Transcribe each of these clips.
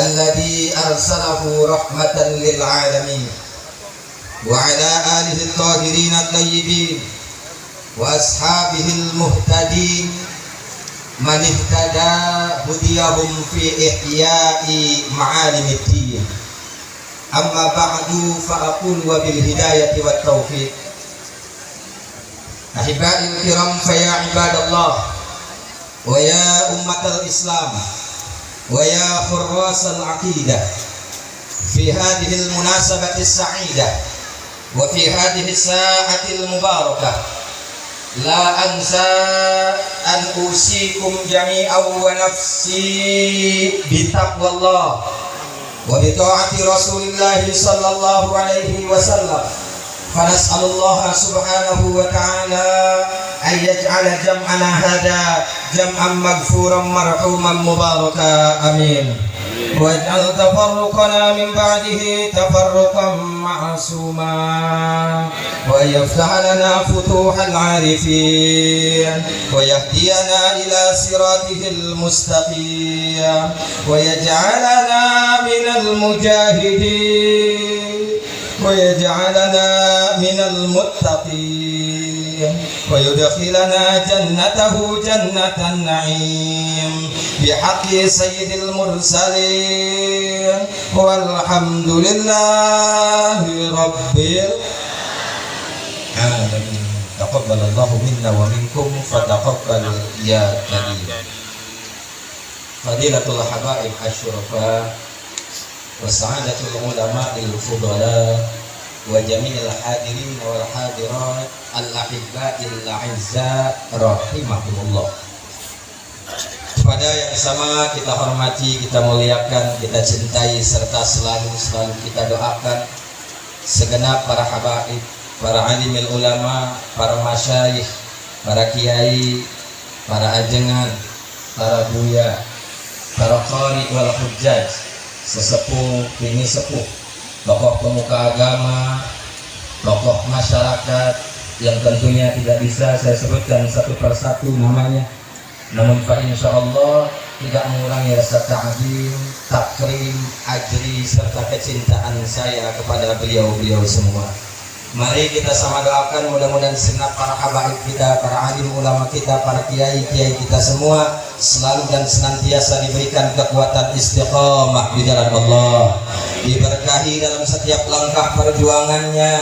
الذي أرسله رحمة للعالمين وعلى آله الطاهرين الطيبين وأصحابه المهتدين من اهتدى هديهم في إحياء معالم الدين. أما بعد فأقول وبالهداية والتوفيق. أحبائي الكرام فيا عباد الله ويا أمة الإسلام ويا حراس العقيدة، في هذه المناسبة السعيدة وفي هذه الساعة المباركة لا أنسى أن أوصيكم جميعا ونفسي بتقوى الله وبطاعة رسول الله صلى الله عليه وسلم. فنسأل الله سبحانه وتعالى أن يجعل جمعنا هذا جمعا مغفورا مرحوما مباركا آمين، واجعل تفرقنا من بعده تفرقا معصوما، وأن يفتح لنا فتوح العارفين ويهدينا إلى صراطه المستقيم ويجعلنا من المجاهدين ويجعلنا من المتقين ويدخلنا جنته جنة النعيم بحق سيد المرسلين، والحمد لله رب العالمين. تقبل الله منا ومنكم فتقبل يا كريم. فضيلة الحبائب الشرفاء وسعادة العلماء الفضلاء وجميع الحاضرين والحاضرات الأحباء الأعزاء rahimahumullah. Pada yang sama kita hormati, kita muliakan, kita cintai serta selalu kita doakan segenap para habaib, para alimil ulama, para masyayikh, para kiai, para ajengan, para buya, para qari wal hujjaj, sesepuh, bini sepuh, tokoh pemuka agama, tokoh masyarakat yang tentunya tidak bisa saya sebutkan satu persatu namanya, namun insyaallah tidak mengurangi rasa ta'zim, takrim, ajri serta kecintaan saya kepada beliau-beliau semua. Mari kita sama doakan mudah-mudahan segenap para habaib kita, para alim ulama kita, para kiai-kiai kita semua selalu dan senantiasa diberikan kekuatan istiqamah di jalan Allah, diberkahi dalam setiap langkah perjuangannya,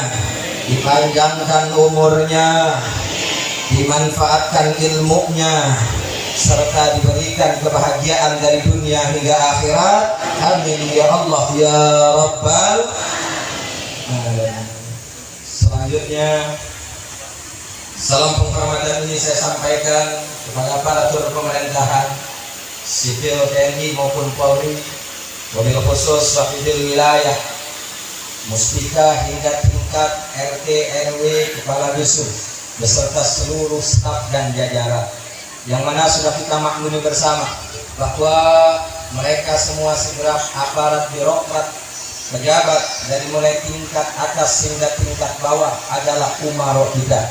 dipanjangkan umurnya, dimanfaatkan ilmunya, serta diberikan kebahagiaan dari dunia hingga akhirat. Amin ya Allah ya Rabbal alamin. Selanjutnya, salam penghormatan ini saya sampaikan kepada aparatur pemerintahan sipil TNI maupun Polri, wabil khusus wafidil wilayah, muspika hingga tingkat RT RW, kepala dusun beserta seluruh staf dan jajaran, yang mana sudah kita maklumi bersama bahwa mereka semua segenap aparat birokrat, pejabat dari mulai tingkat atas hingga tingkat bawah adalah umaro kita,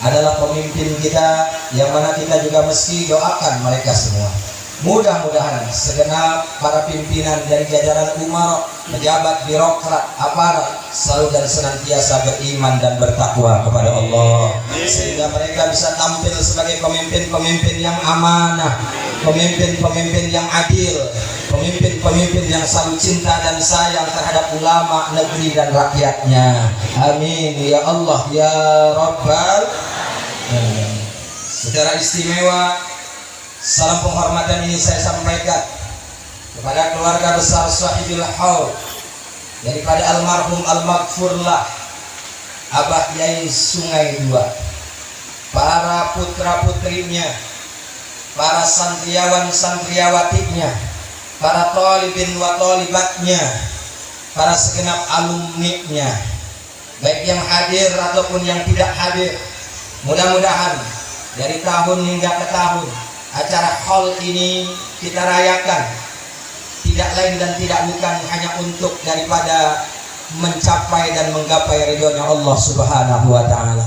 adalah pemimpin kita, yang mana kita juga mesti doakan mereka semua. Mudah-mudahan segenap para pimpinan dari jajaran umaro, pejabat, birokrat, aparat selalu dan senantiasa beriman dan bertakwa kepada Allah, sehingga mereka bisa tampil sebagai pemimpin-pemimpin yang amanah, pemimpin-pemimpin yang adil, pemimpin-pemimpin yang selalu cinta dan sayang terhadap ulama, negeri dan rakyatnya. Amin ya Allah ya Rabbal alamin. Secara istimewa salam penghormatan ini saya sampaikan kepada keluarga besar sahibil haul daripada almarhum al-maghfurlah Abah Yai Sungai Dua, para putra-putrinya, para santriawan-santriawatinya, para thalibin wa thalibatnya, para segenap alumninya, baik yang hadir ataupun yang tidak hadir. Mudah-mudahan dari tahun hingga ke tahun acara haul ini kita rayakan tidak lain dan tidak bukan hanya untuk daripada mencapai dan menggapai ridhonya Allah Subhanahu wa taala.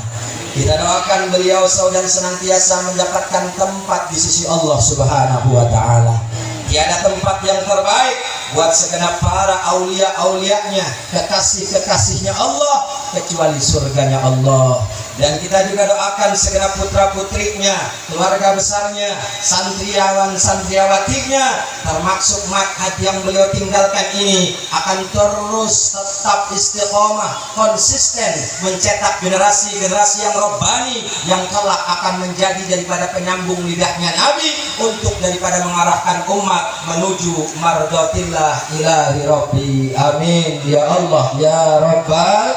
Kita doakan beliau dan senantiasa mendapatkan tempat di sisi Allah Subhanahu wa taala. Tiada tempat yang terbaik buat segenap para aulia-aulianya, kekasih-kekasihnya Allah, kecuali surganya Allah. Dan kita juga doakan segenap putra-putrinya, keluarga besarnya, santriawan-santriawatinya, termasuk ma'had yang beliau tinggalkan ini, akan terus tetap istiqomah, konsisten mencetak generasi-generasi yang robbani, yang kelak akan menjadi daripada penyambung lidahnya Nabi untuk daripada mengarahkan umat menuju mardotillah ilahi rabbi. Amin ya Allah ya rabbal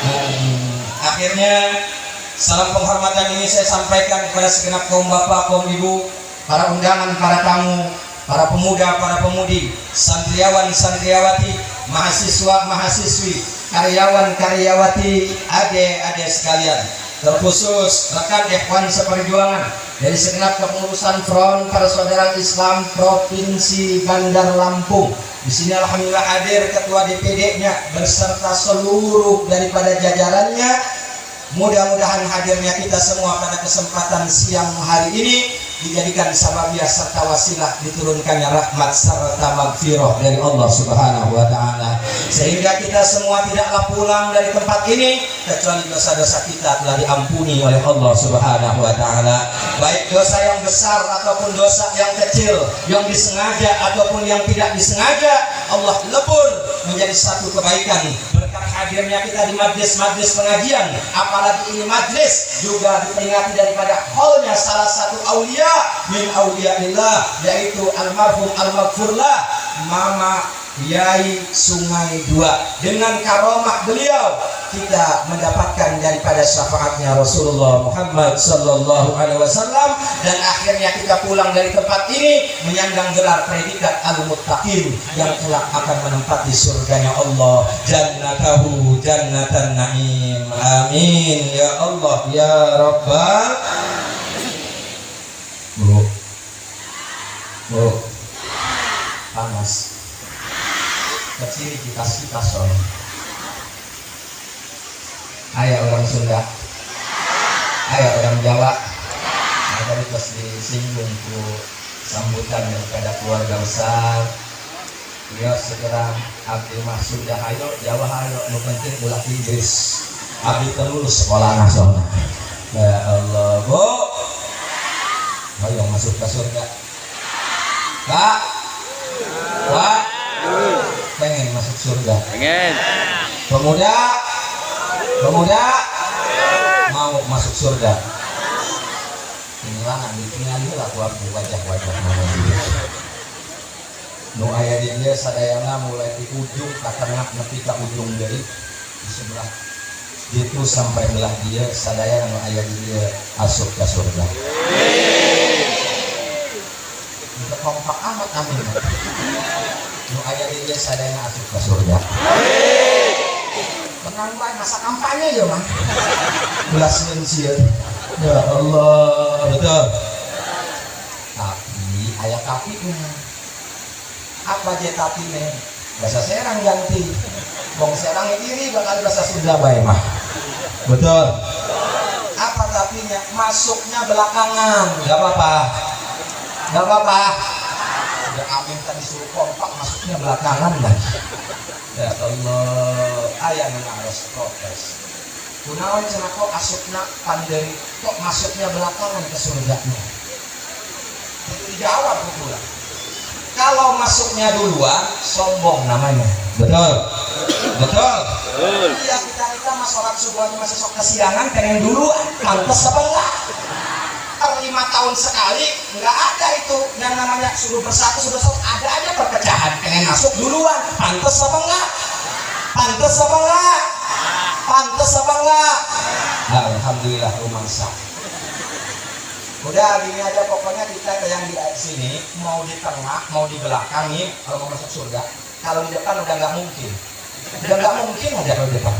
alamin. Akhirnya salam penghormatan ini saya sampaikan kepada segenap kaum bapak, kaum ibu, para undangan, para tamu, para pemuda, para pemudi, santriawan, santriawati, mahasiswa, mahasiswi, karyawan, karyawati, adik-adik sekalian, terkhusus rekan ikhwan seperjuangan dari segenap kepengurusan Front Persaudaraan Islam Provinsi Bandar Lampung. Di sini alhamdulillah hadir ketua DPD-nya beserta seluruh daripada jajarannya. Mudah-mudahan hadirnya kita semua pada kesempatan siang hari ini dijadikan sababiah serta wasilah diturunkannya rahmat serta magfirah dari Allah Subhanahu wa taala, sehingga kita semua tidaklah pulang dari tempat ini kecuali dosa-dosa kita telah diampuni oleh Allah Subhanahu wa taala, baik dosa yang besar ataupun dosa yang kecil, yang disengaja ataupun yang tidak disengaja, Allah lebur menjadi satu kebaikan berkat hadirnya kita di majlis-majlis pengajian. Apalagi ini majlis juga diperingati daripada haulnya salah satu aulia min auliaillah, yaitu almarhum al-maghfurlah Mama Yai Sungai Dua. Dengan karomah beliau kita mendapatkan daripada syafaatnya Rasulullah Muhammad sallallahu alaihi wasallam, dan akhirnya kita pulang dari tempat ini menyandang gelar predikat al-muttaqin yang kelak akan menempati surganya Allah, jannatahu jannatan na'im. Amin ya Allah ya rabbal. Bu panas kecil kita soalnya. Ayah orang Sunda, ayah orang Jawa. Nah, tadi pas disinggung ku sambutan daripada keluarga besar. Dia segera abdi mah Sunda hayo, Jawa hayo, nu penting ulah Inggris. Abdi terlulus sekolah nasional. Ya Allah, Bu. Ayo masuk ke surga. Kak, Pak, pengen masuk surga? Pengen. Pemuda mau masuk surga. Inilah ditinggali lah wajah-wajah mana dia. Nu aya di dia sadayana mulai di ujung ka tengah nepi ka ujung deui di sebelah itu sampai belah dia sadayana nu aya di dia asup ka surga. Kita kompak amat amin. Nu aya di dia sadayana asup ka surga. Tenang baik masa kampanye ya mah. Belas mencium. Ya Allah, betul. Tapi ayat tapinya. Apa je tapine? Bahasa Serang ganti. Bong Serang iri bakal bahasa Sunda bae mah. Betul. Apa tapinya? Masuknya belakangan. Enggak apa-apa. Enggak apa-apa. Udah amin tadi suruh kompak masuknya belakangan lagi. Ya Allah, ayah harus protes. Kunaon cenah kok asupna pandemi, kok masuknya belakangan ke surganya? Itu dijawab pula. Kalau masuknya duluan, sombong namanya. Betul, betul. Iya kita mah sholat subuhnya masih sok kesiangan, pengen duluan, pantas apa enggak? 5 tahun sekali nggak ada itu yang namanya suruh bersatu ada aja perpecahan, pengen masuk duluan, pantas apa enggak? Pantas apa enggak? Pantas apa enggak? Alhamdulillah rumah sah. Udah gini aja pokoknya kita yang di sini mau di tengah mau di belakang nih kalau mau masuk surga, kalau di depan udah nggak mungkin, udah nggak mungkin aja kalau di depan,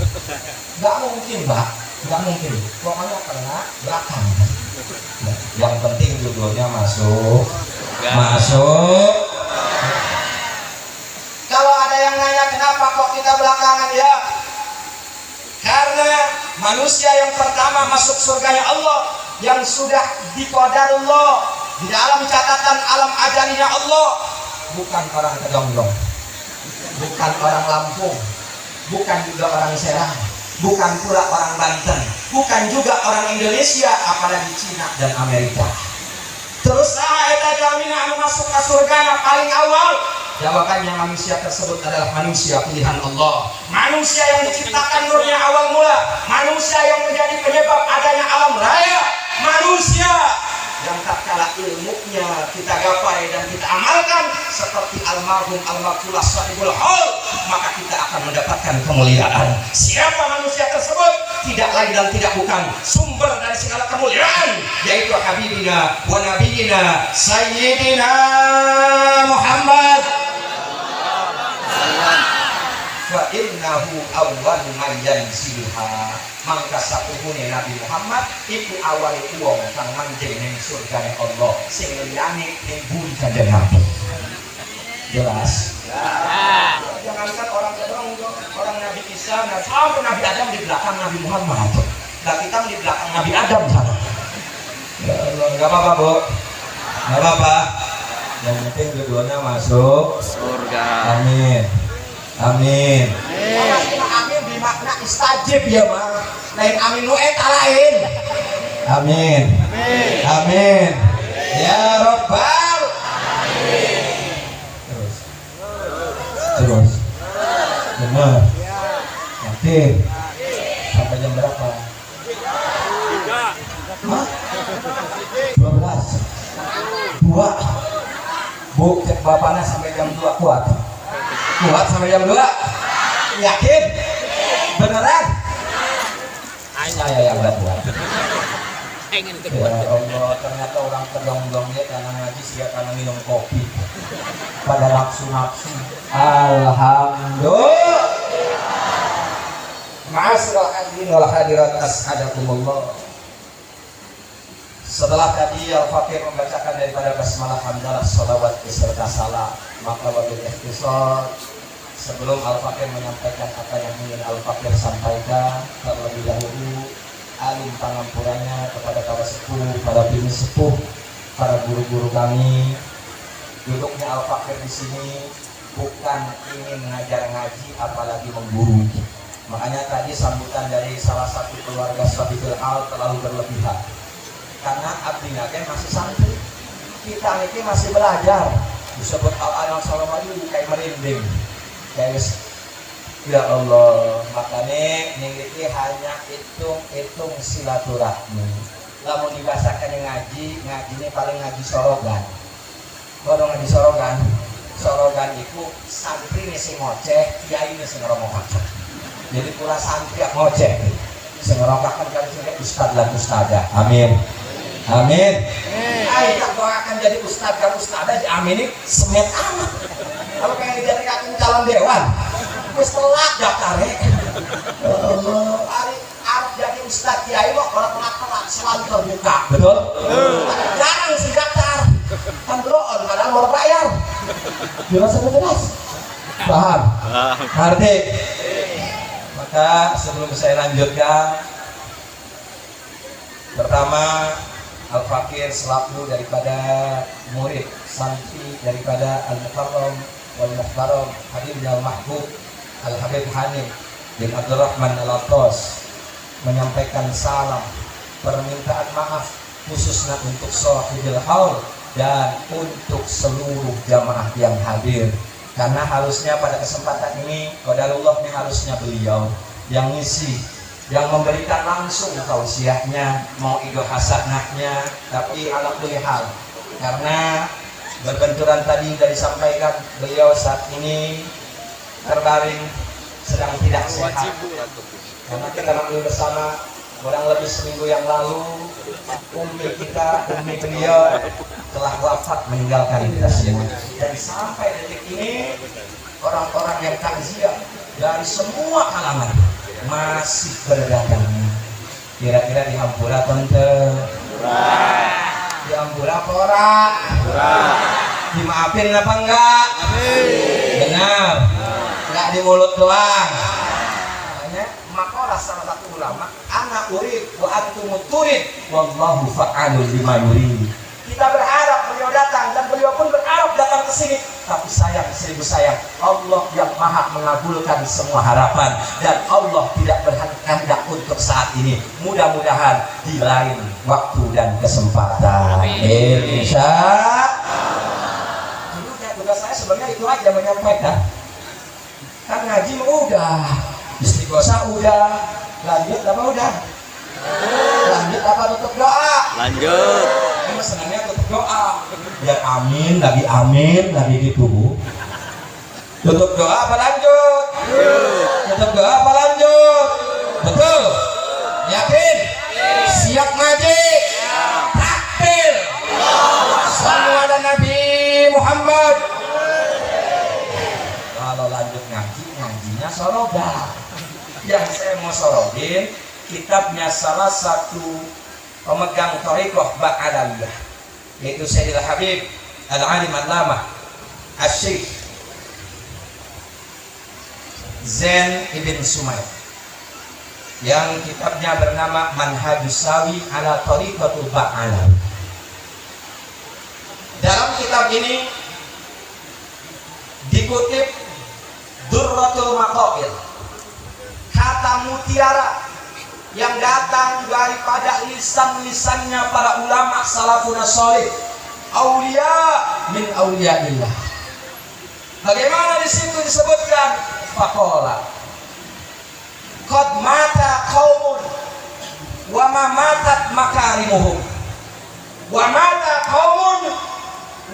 nggak mungkin Mbak, nggak mungkin, pokoknya tengah belakang. Yang penting judulnya masuk. Kalau ada yang nanya kenapa kok kita belakangan, ya karena manusia yang pertama masuk surganya Allah yang sudah diqadarullah di dalam catatan alam ajalinya Allah bukan orang Kedonggong, bukan orang Lampung, bukan juga orang Serang, bukan pula orang Banten, bukan juga orang Indonesia, apalagi Cina dan Amerika. Terus eta jalmina anu masuk ke surga paling awal. Jawabannya manusia tersebut adalah manusia pilihan Allah. Manusia yang diciptakan nurnya awal mula. Manusia yang menjadi penyebab adanya alam raya. Manusia yang tak kalah ilmunya kita gapai dan kita amalkan seperti almarhum al-maqullah sahibul haul, maka kita akan mendapatkan kemuliaan. Siapa manusia tersebut? Tidak lain dan tidak bukan sumber dari segala kemuliaan, yaitu habibina wa nabiyina sayyidina Muhammad. Wa innahu awwalu man yanzilha. Mangka sapuhune Nabi Muhammad iku awal wong kang manjing ning surgane Allah sing liyane ning bumi Kanjeng Nabi. Jelas? Ya. Jangankan orang Kedonggong, orang Nabi Isa, sampai Nabi Adam di belakang Nabi Muhammad. Nah, kita di belakang Nabi Adam sana. Ya Allah, enggak apa-apa, Bu. Enggak apa-apa. Yang penting keduanya masuk surga. Amin. Amin. Amin bermakna istajib ya mah. Lain amin nu eta lain. Amin. Amin. Amin. Ya Rabbal. Amin. Terus. Benar. Yakin. Sampai jam berapa? 12. 2. Bu, cek bapaknya sampai jam 2 kuat. Kuat sampai jam 2? Yakin? Beneran? Saya yang gak kuat. Ya Allah, ternyata orang Kedonggongnya karena ngaji sih karena minum kopi. Pada nafsu-nafsu. Alhamdulillah. Ma'asyiral hadirin wal hadirat as'adakumullah. Setelah tadi Al-Fakir membacakan daripada basmalah hamdalah sholawat beserta salam, maka wabil ikhtisar sebelum Al-Fakir menyampaikan apa yang ingin Al-Fakir sampaikan, terlebih dahulu alim pangampurannya kepada para sepuh, para bini sepuh, para guru-guru kami. Duduknya Al-Fakir di sini bukan ingin mengajar ngaji, apalagi mengguru. Makanya tadi sambutan dari salah satu keluarga Sahibul Al terlalu berlebihan. Karena abdi nake masih santri, kita ini masih belajar. Disebut al-anal salamadu kayak merinding, guys. Ya Allah, makanya ini hanya hitung silaturahmi. Lamun dibahasakan ngaji ini paling ngaji sorogan. Kalau ngaji sorogan, sorogan itu santri nih si ngoceh, kiai nih si ngeromokan. Jadi pula santri yang ngoceh, si ngeromokan kan sini ustad dan ustadzah. Amin. Amin. Ayo doakan jadi ustadz dan ustadzah diaminin semet amat. Kalau pengen dijadikan calon dewan, wis telat daftarnya. Allah, harus jadi ustadz kiai kok kalau telat selalu terbuka, betul? Jarang sih daftar. Kan doon kadang mau bayar. Jelas atau jelas? Paham? Ngerti? Maka sebelum saya lanjutkan, pertama Al-Fakir selaku daripada murid santri daripada Al-Mukarram wal Muhtaram Habib Al-Mahbub Al-Habib Hanif bin Abdurrahman Al-Attas menyampaikan salam permintaan maaf khususnya untuk Sahibul Haul dan untuk seluruh jamaah yang hadir, karena harusnya pada kesempatan ini qadarullah ini harusnya beliau yang ngisi, yang memberikan langsung tausiahnya, mau ido hasanahnya, tapi alhamdulillah karena berbenturan tadi dari sampaikan beliau saat ini terbaring sedang tidak sehat. Karena kita maklum bersama kurang lebih seminggu yang lalu ummi beliau telah wafat meninggalkan kita semua, dan sampai detik ini orang-orang yang takziah dari semua kalangan masih berdatangan. Kira-kira di Hampura tante? Di Hampura pora? Dimaafin apa enggak? Benar. Enggak di mulut doang. Makanya Makoras salah satu ulama, ana urid wa antum turid wallahu fa'alul lima yurid. Kita berharap beliau datang dan beliau pun berharap datang ke ke sini. Tapi sayang, seribu sayang, Allah yang maha mengabulkan semua harapan, dan Allah tidak berkehendak untuk saat ini. Mudah-mudahan di lain waktu dan kesempatan. Insya Allah. Tugas saya sebenarnya itu aja, menyampaikan. Kan ngaji udah, istighosah udah, lanjut apa udah? Lanjut apa tutup doa? Lanjut. Ini senangnya tutup doa. Ya amin lagi gitu. Tutup doa apa lanjut? Tutup doa apa lanjut? Betul? Yakin? Siap ngaji? Takbir. Sallu ala Nabi Muhammad. Kalau lanjut ngaji, ngajinya soroga. Yang saya mau sorogin kitabnya salah satu pemegang thariqah Ba'adaliyah, yaitu Sayyidil Habib Al-Alim Al-Lamah Asy-Syaikh Zain Ibn Sumail, yang kitabnya bernama Manhajus Sawi ala Thariqatul Ba'adaliyah. Dalam kitab ini dikutip Durratul Maqail, kata mutiara yang datang daripada lisan-lisannya para ulama salafun salih, aulia min auliaillah. Bagaimana di situ disebutkan faqala qad mata qaumun wa ma matat makarimuhum wa mata qaumun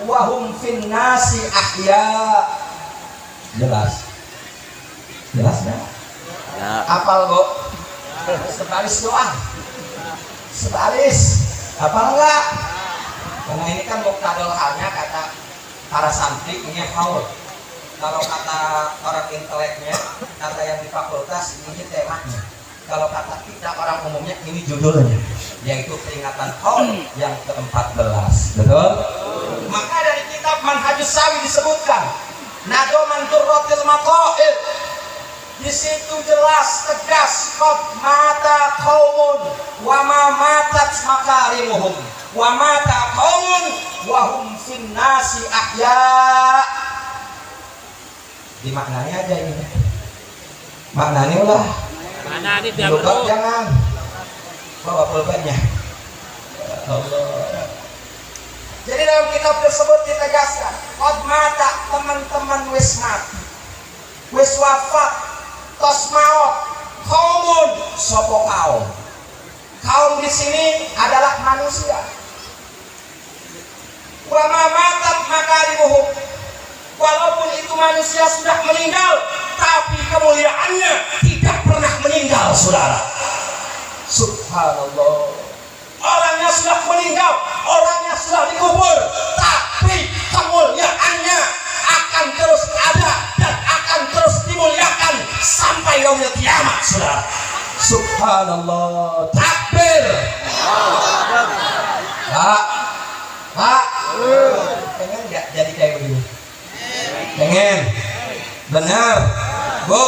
wa hum fin nasi ahya. Jelas enggak? Ya. Apal kok? Sebaris doang, sebaris apa enggak? Karena ini kan muktadal halnya kata para santri ini haul. Kalau kata orang inteleknya, kata yang di fakultas ini temanya. Kalau kata kita orang umumnya ini judulnya, yaitu peringatan haul yang ke-14. Betul? Maka dari kitab Manhajus Sawi disebutkan Nadoman Durratil Maqail. Di situ jelas tegas qad mata qaumun wa ma matat makarimuhum wa mata qaumun wa hum fin nasi ahya. Dimaknanya aja ini. Maknanya ulah. Mana ini dia Lupa jangan. Bawa pulpennya. Allah. Jadi dalam kitab tersebut ditegaskan qad mata, teman-teman wis mati. Wis wafat. Tos maut kaumun sopo kaum. Kaum di sini adalah manusia. Wa ma matat makarimuhum. Walaupun itu manusia sudah meninggal, tapi kemuliaannya tidak pernah meninggal, saudara. Subhanallah. Orangnya sudah meninggal, orangnya sudah dikubur, tapi kemuliaannya akan terus ada dan akan terus dimuliakan sampai yaumil kiamat, saudara. Subhanallah. Takbir. Pak, pengen nggak jadi kayak begini? Pengen? Benar, Bu,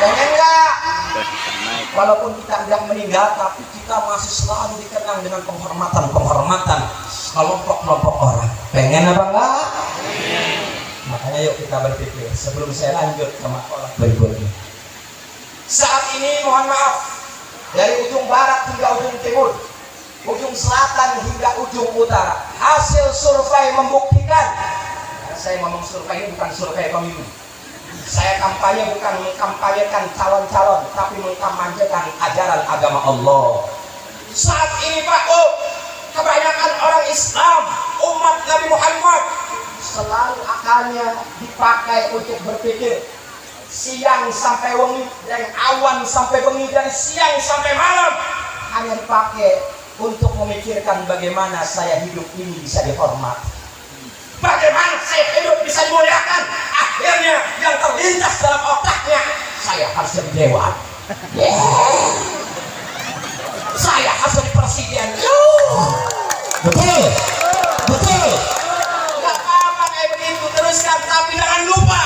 pengen nggak? Walaupun kita sudah meninggal, tapi kita masih selalu dikenang dengan penghormatan kelompok-kelompok orang. Pengen apa enggak? Makanya yuk kita berpikir sebelum saya lanjut ke makalah berikutnya. Saat ini mohon maaf, dari ujung barat hingga ujung timur, ujung selatan hingga ujung utara, hasil survei membuktikan. Saya ngomong survei ini bukan survei pemilu. Saya kampanye bukan mengkampanyekan calon-calon, tapi mengkampanyekan ajaran agama Allah. Saat ini Pak, kebanyakan orang Islam, umat Nabi Muhammad, selalu akalnya dipakai untuk berpikir siang sampai wengi, dari awan sampai wengi, dari siang sampai malam, hanya dipakai untuk memikirkan bagaimana saya hidup ini bisa dihormati, bagaimana saya hidup bisa dimuliakan. Akhirnya yang terlintas dalam otaknya, saya harus jadi dewan, saya harus jadi presiden. Betul. Gak apa-apa kayak begitu, teruskan, tapi jangan lupa,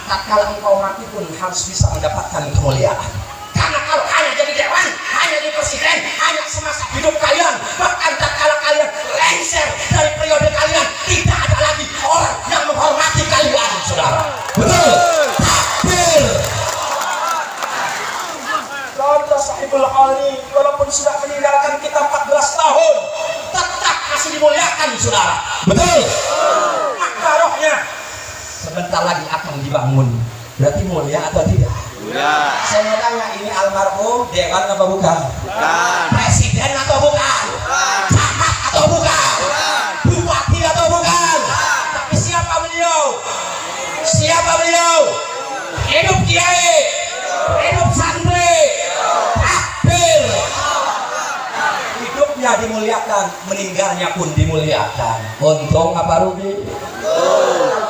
tatkala engkau mati pun harus bisa mendapatkan kemuliaan. Karena kalau hanya jadi dewan, hanya jadi presiden, hanya semasa hidup kalian, bahkan tatkala kalian lengser dari periode kalian tidak ada lagi orang yang menghormati kalian, saudara. Betul. Takbir. Contoh Sahibul Khali, walaupun sudah meninggalkan kita 14 tahun, tetap masih dimuliakan, saudara. Betul. Maka rohnya sebentar lagi akan dibangun. Berarti mulia atau tidak? Mulia. Saya mau tanya, ini almarhum dewan apa bukan? Bukan. Presiden atau bukan? Camat atau bukan? Bupati atau bukan? Tapi siapa beliau? Siapa beliau? Hidup kiai, hidup santri. Takbir. Hidupnya dimuliakan, meninggalnya pun dimuliakan. Untung apa rugi?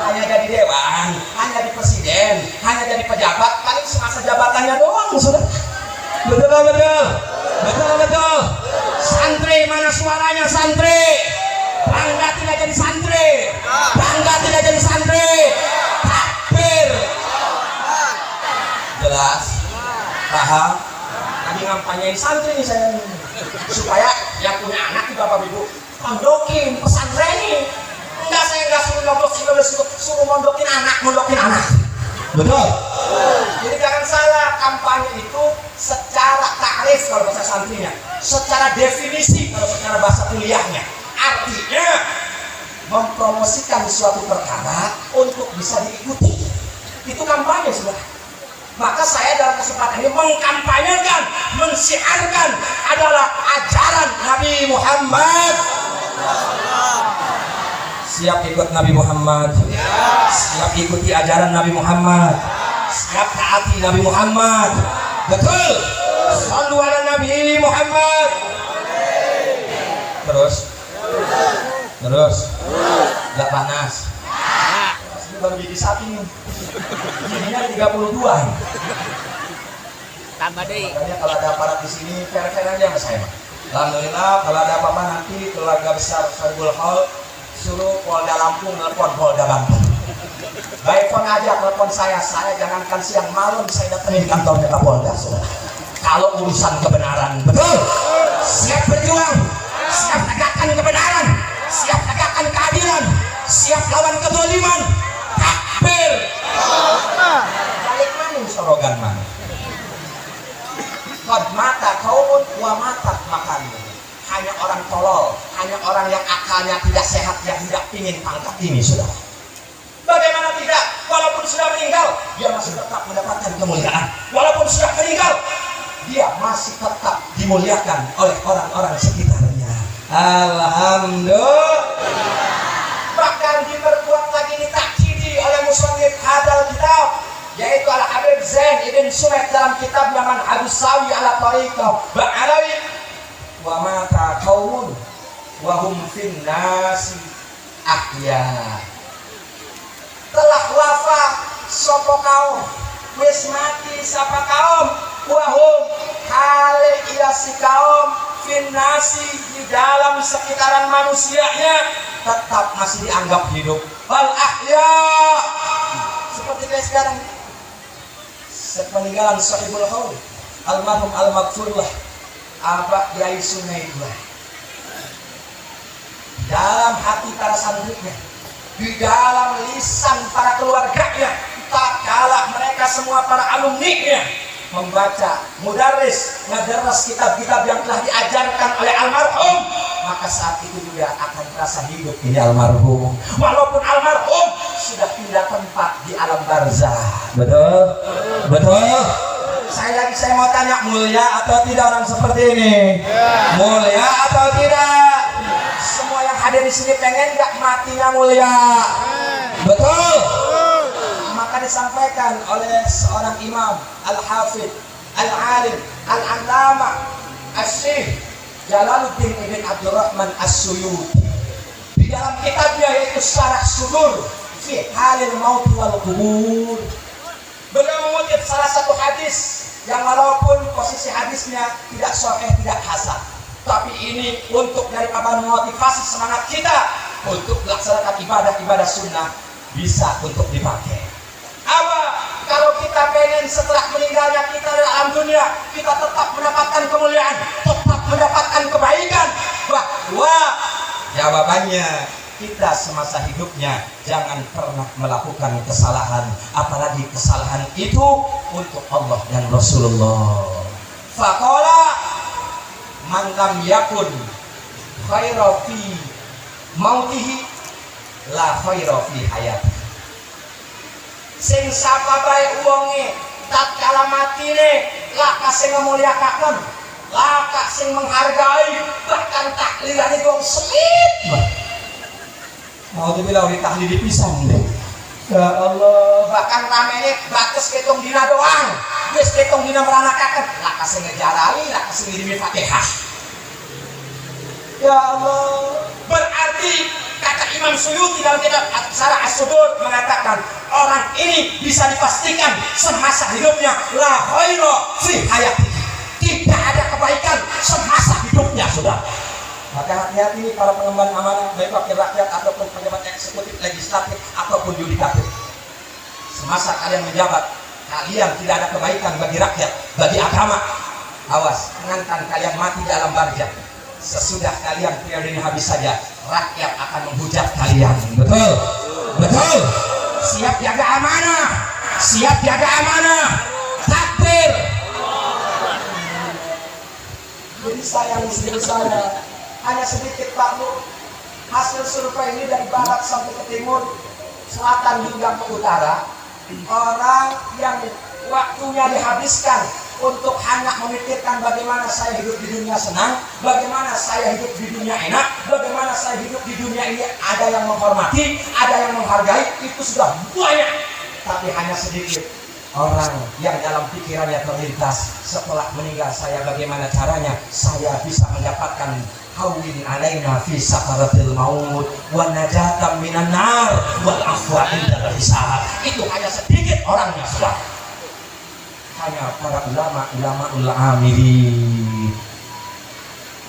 Hanya jadi dewan, hanya jadi presiden, hanya jadi pejabat, paling semasa jabatannya doang, sudah. Betul, betul, betul, betul. Santri, mana suaranya santri? Bangga tidak jadi santri, bangga tidak jadi santri. Takbir. Jelas, paham? Tadi ngampanyain santri nih saya, supaya yang punya anak di bapak ibu mondokin pesantren. Enggak, saya enggak suruh nyoblos, suruh mondokin anak. Betul. Jadi jangan salah, kampanye itu secara takrif kalau bahasa santrinya, secara definisi kalau secara bahasa kuliahnya, artinya mempromosikan suatu perkara untuk bisa diikuti. Itu kampanye, sudah. Maka saya dalam kesempatan ini mengkampanyekan, mensiarkan adalah ajaran Nabi Muhammad. Siap ikut Nabi Muhammad, siap ikuti ajaran Nabi Muhammad, siap taati Nabi Muhammad. Betul. Shallu ala Nabi Muhammad. Terus nggak panas. Ini baru jadi sapi nih. Giginya 32. Tambah deh. Makanya kalau ada aparat di sini, fair-fair aja sama saya. Alhamdulillah, kalau ada apa-apa nanti keluarga besar Sahibul Hall suruh Polda Lampung nelpon Polda Banten. Baik, phone aja telepon saya jangankan siang malam saya datangin di kantornya Kapolda, saudara. Kalau urusan kebenaran, betul. Siap berjuang, siap tegakkan kebenaran, siap tegakkan keadilan, siap lawan kezaliman. Takbir. Balik mana sorogan mana? Qad mata kaumun wa matat makanmu. Hanya orang tolol, hanya orang yang akalnya tidak sehat yang tidak ingin pangkat ini, saudara. Bagaimana tidak? Walaupun sudah meninggal, dia masih tetap mendapatkan kemuliaan. Walaupun sudah meninggal, dia masih tetap dimuliakan oleh orang-orang sekitarnya. Alhamdulillah. Bahkan diperkuat lagi, ditakkidi oleh musannif hadal kitab, yaitu Al-Habib Zain Ibn Sumed dalam kitab Yaman Hadus Sawi ala Tariqah Ba'alawi. Wa mata qaumun wa hum fin nasi ahya. Telah wafat sapa kaum, wis mati sapa kaum, wa hum hale ila si kaum fin nasi, di dalam sekitaran manusianya tetap masih dianggap hidup. Wal ahya. Seperti kayak sekarang sepeninggalan Sahibul Haul almarhum al-maghfurlah Abah Yai Sunaidlah, dalam hati para santrinya, di dalam lisan para keluarganya, tak kalah mereka semua para alumninya membaca, mudarris, ngaderas kitab-kitab yang telah diajarkan oleh almarhum, maka saat itu juga akan terasa hidup ini almarhum, walaupun almarhum sudah pindah tempat di alam barzah. Betul? Betul? Saya mau tanya, mulia atau tidak orang seperti ini? Mulia atau tidak? Semua yang hadir di sini pengen nggak matinya mulia? Betul? Maka disampaikan oleh seorang imam al-hafidh, al-alim, al-allama, as-syekh Jalaluddin Ibn Abdurrahman As-Suyuti di dalam kitabnya yaitu Syarah Sudur fi Halil Maut wal Qubur. Beliau mengutip salah satu hadis yang walaupun posisi hadisnya tidak sahih, tidak hasan, tapi ini untuk daripada memotivasi semangat kita untuk melaksanakan ibadah-ibadah sunnah bisa untuk dipakai. Apa? Kalau kita pengen setelah meninggalnya kita dalam dunia, kita tetap mendapatkan kemuliaan, tetap mendapatkan kebaikan, bahwa jawabannya kita semasa hidupnya jangan pernah melakukan kesalahan, apalagi kesalahan itu untuk Allah dan Rasulullah. Faqala man lam yakun khaira fi mautihi la khaira fi hayati. Sing sapa bae wonge tatkala matine laka sing mulyakaken, laka sing menghargai, bahkan tahlilane wong semit. Mau dibilang di tahlil dipisan deh. Ya Allah, bahkan ramene batas ketung dina doang. Geus ketung dina meranakaken, laka sing ngejalali, laka sing ngirimi Fatihah. Ya Allah, berarti kata Imam Suyuti dalam kitab Syarah As-Sudur mengatakan orang ini bisa dipastikan semasa hidupnya la khaira fi hayati, tidak ada kebaikan semasa hidupnya, sudah. Maka hati-hati ini para pengemban amanah, baik wakil rakyat ataupun pejabat eksekutif, legislatif ataupun yudikatif. Semasa kalian menjabat, kalian tidak ada kebaikan bagi rakyat, bagi agama. Awas, jangankan kalian mati dalam barjah. Sesudah kalian periode ini habis saja, rakyat akan menghujat kalian. Betul, betul. Siap jaga amanah, siap jaga amanah. Takbir. Jadi sayang istri saya, hanya sedikit Pak Bu. Hasil survei ini dari barat sampai ke timur, selatan hingga ke utara, orang yang waktunya dihabiskan untuk hanya memikirkan bagaimana saya hidup di dunia senang, bagaimana saya hidup di dunia enak, bagaimana saya hidup di dunia ini ada yang menghormati, ada yang menghargai, itu sudah banyak. Tapi hanya sedikit orang yang dalam pikirannya terlintas setelah meninggal saya, bagaimana caranya saya bisa mendapatkan hawin alaina fi sakaratil maut wa najatan minan nar wal afwa inda hisab. Itu hanya sedikit orangnya, sudah. Hanya para ulama amiri.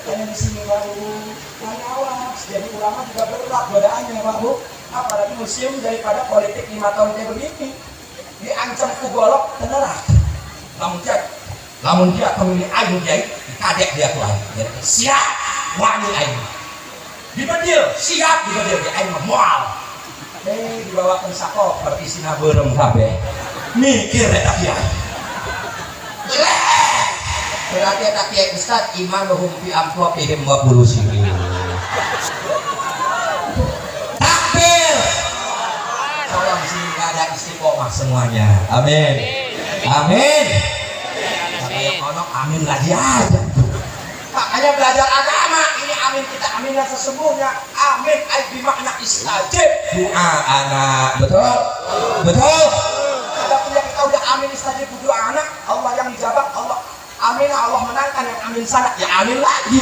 Hanya di sini baru hanya awas. Jadi ulama juga berat godaannya Pak Bu. Apalagi museum daripada politik 5 tahun kayak begini. Diancam ku golok tenerak. Lamun dia pemilih ayu jahit, kadek dia ku ayu. Siap wani ayu. Dibedil, siap dibedil di ayu moal. Dibawakan sakoper isina beurem kabeh. Mikir eta kieu. Berarti kata Kiai Ustaz imanuhum fi amqafihim wa bulusihim. Takbir. Tolong sini enggak ada istiqomah semuanya. Amin. Amin. Saya kono amin lagi aja. Makanya belajar agama ini amin, kita amin yang sesungguhnya. Amin ay bimakna istajib doa anak. Betul? Betul? Adapun yang kita udah amin istajib doa anak, Allah yang dijabak, Allah amin, Allah menangkan, yang amin sana ya amin lagi.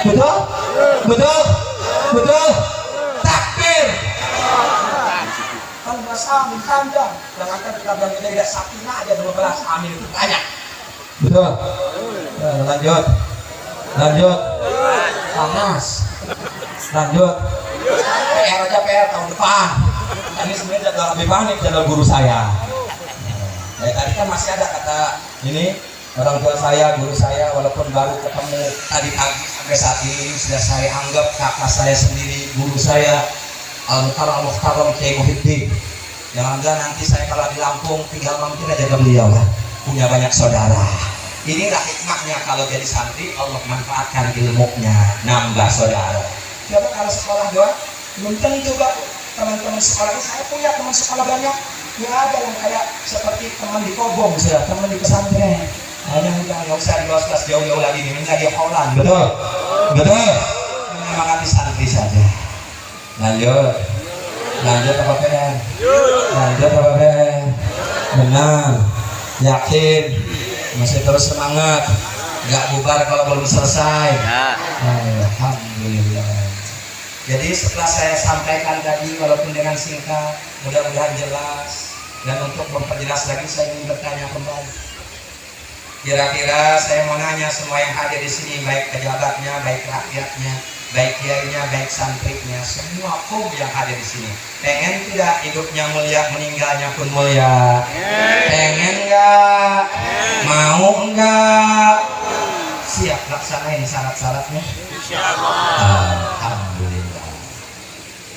Betul? Betul? Betul? Takbir. Kan bahasa amin panjang. Jangankan kita bilang kita tidak sakinah aja 12 amin itu banyak. Betul? Lanjut. Lanjut. Panas. Lanjut. PR aja PR tahun depan. Ini sebenarnya jadwal lebih panik jadwal guru saya. Tadi kan masih ada kata ini orang tua saya, guru saya, walaupun baru ketemu tadi pagi sampai saat ini sudah saya anggap kakak saya sendiri, guru saya, Al-Muhtaram Kiai Muhyiddin. Yang alhamdulillah nanti saya kalau di Lampung tinggal mampir aja ke beliau lah. Punya banyak saudara. Inilah hikmahnya kalau jadi santri, Allah manfaatkan ilmunya, nambah saudara. Coba kalau sekolah doang, belum tentu Pak. Teman-teman sekolah ini, saya punya teman sekolah banyak. Ya ada yang kayak seperti teman di Kobong, sudah teman di pesantren. Ada yang nggak usah dibahas kelas jauh-jauh lagi, ini menjadi Holland. Betul, betul. Menyemangati santri saja. Lanjut, lanjut apa PR? Lanjut apa PR? Benar, yakin, masih terus semangat, nggak bubar kalau belum selesai. Alhamdulillah. Jadi setelah saya sampaikan tadi, walaupun dengan singkat, mudah-mudahan jelas. Dan untuk memperjelas lagi, saya ingin bertanya kembali. Kira-kira saya mau nanya semua yang hadir di sini, baik pejabatnya, baik rakyatnya, baik kiainya, baik santrinya, semua kaum yang hadir di sini, pengen tidak hidupnya mulia, meninggalnya pun mulia? Pengen nggak? Mau nggak? Siap laksanain syarat-syaratnya? Insyaallah. Alhamdulillah.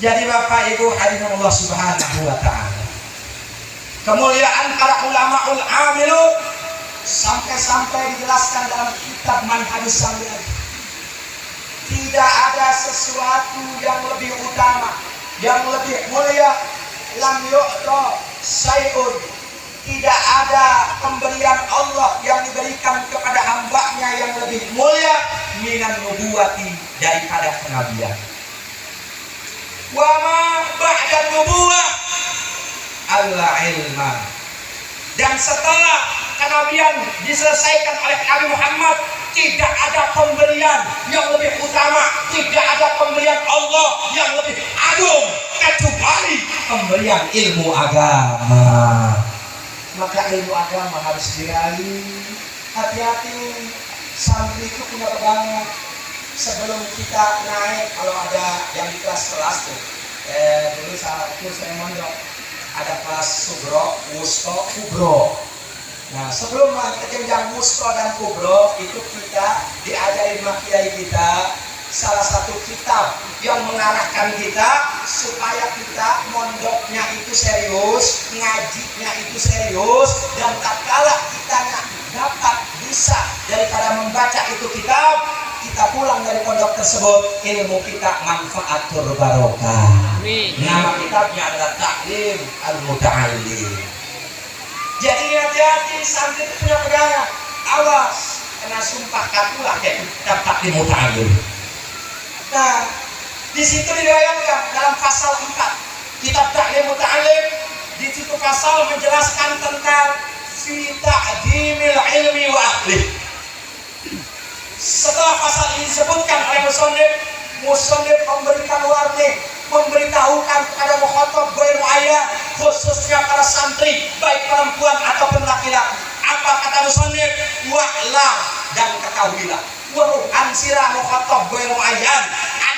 Jadi Bapak Ibu hadirin Allah Subhanahu wa taala, kemuliaan para ulamaul amilun sampai-sampai dijelaskan dalam kitab Manhajus Salikin. Tidak ada sesuatu yang lebih utama, yang lebih mulia, lam yu'ta syai'un. Tidak ada pemberian Allah yang diberikan kepada hambanya yang lebih mulia minan nubuwati, daripada kenabian. Wa ma ba'da nubuwah alla ilma. Dan setelah kenabian diselesaikan oleh Nabi Muhammad, tidak ada pemberian yang lebih utama, tidak ada pemberian Allah yang lebih agung kecuali pemberian ilmu agama. Maka ilmu agama harus diraih. Hati-hati, santri itu punya pegangan. Sebelum kita naik, kalau ada yang di kelas-kelas tuh, dulu saya mondok, ada kelas subro, wusto, kubro. Nah, sebelum ke jenjang wusto dan kubro, itu kita diajarin sama kiai kita salah satu kitab yang mengarahkan kita supaya kita mondoknya itu serius, ngajinya itu serius, dan tatkala kita dapat bisa daripada membaca itu kitab, kita pulang dari pondok tersebut ilmu kita manfaatur barokah. Nama kitabnya adalah Ta'lim Al-Muta'allim. Jadi hati-hati, santri itu punya pegangan. Awas, kena sumpah katulah kayak kitab Ta'lim Muta'allim. Nah, di situ diriwayatkan dalam pasal 4 kitab Ta'lim Muta'allim, di situ pasal menjelaskan tentang fi ta'dimil ilmi wa ahli. Setelah pasal ini disebutkan oleh musannif memberikan warning, memberitahukan kepada mukhatab ghairu ayat, khususnya para santri baik perempuan ataupun laki-laki. Apa kata musannif? Wa'lam, dan ketahuilah, waruh ansira mukhatab ghairu ayat,